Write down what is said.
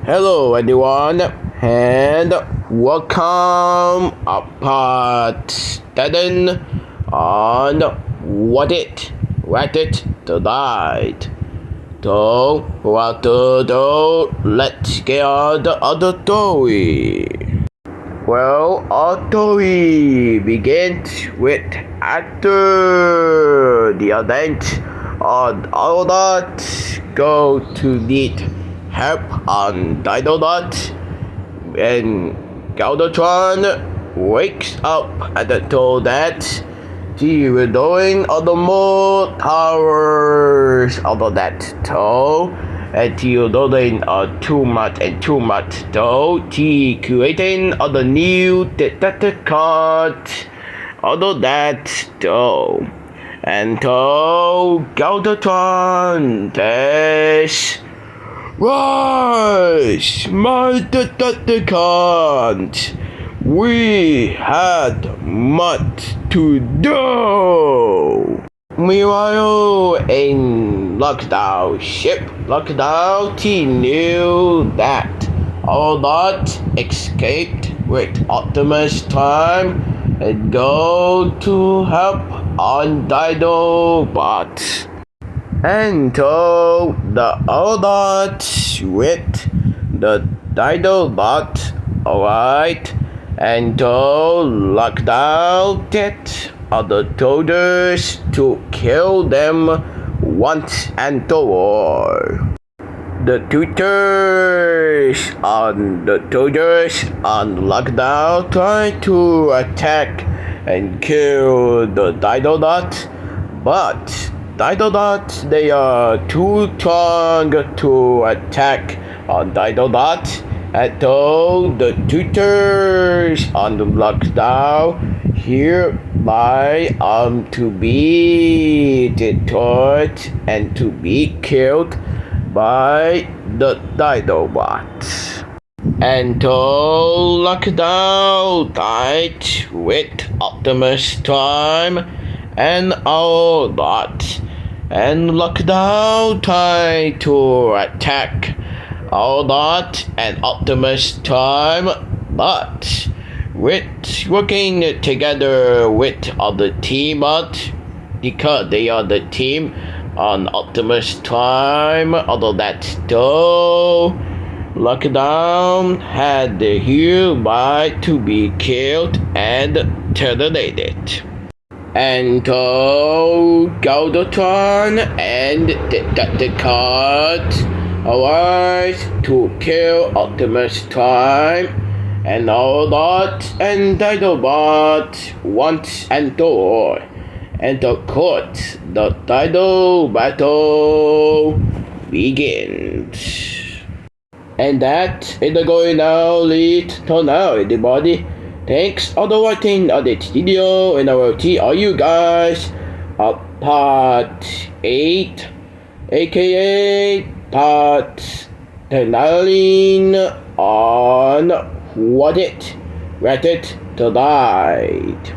Hello everyone and welcome part 7 on What It Ratchet Tonight. So without ado, let's get on the other story. Well, our story begins with after the event on Autobot go to need help on Dinobot, and Galvatron wakes up and told that she was doing on the more towers of that tow, and she was doing too much, so she creating the new Decepticons all that tow. And so Galvatron says, "Rise, my Decepticons! We had much to do." Meanwhile, in Lockdown ship, she knew that Autobot escaped with Optimus Prime and go to help on Dinobot. And so the Autobots with the Dinobot, alright, and so Lockdown get other soldiers to kill them once and for all. The tutors on the soldiers on Lockdown try to attack and kill the Dinobot, but Dinobots, they are too strong to attack on Dinobot, and so the tutors on the Lockdown hereby to be destroyed and to be killed by the Dinobots. And so Lockdown died with Optimus Prime and Autobot, and Lockdown tried to attack Autobot and Optimus Prime, but with working together with other team because they are the team on Optimus Prime, although that still Lockdown had hereby to be killed and terminated. And so Galvatron and Decepticons arrived to kill Optimus Prime and Autobot and Dinobot once and for all. And of course, the Dino battle begins. And that is going now lead to now, everybody. Thanks for the watching of this video, and I will see all you guys at part 8, aka part 9 on What It Ratchet Tonight.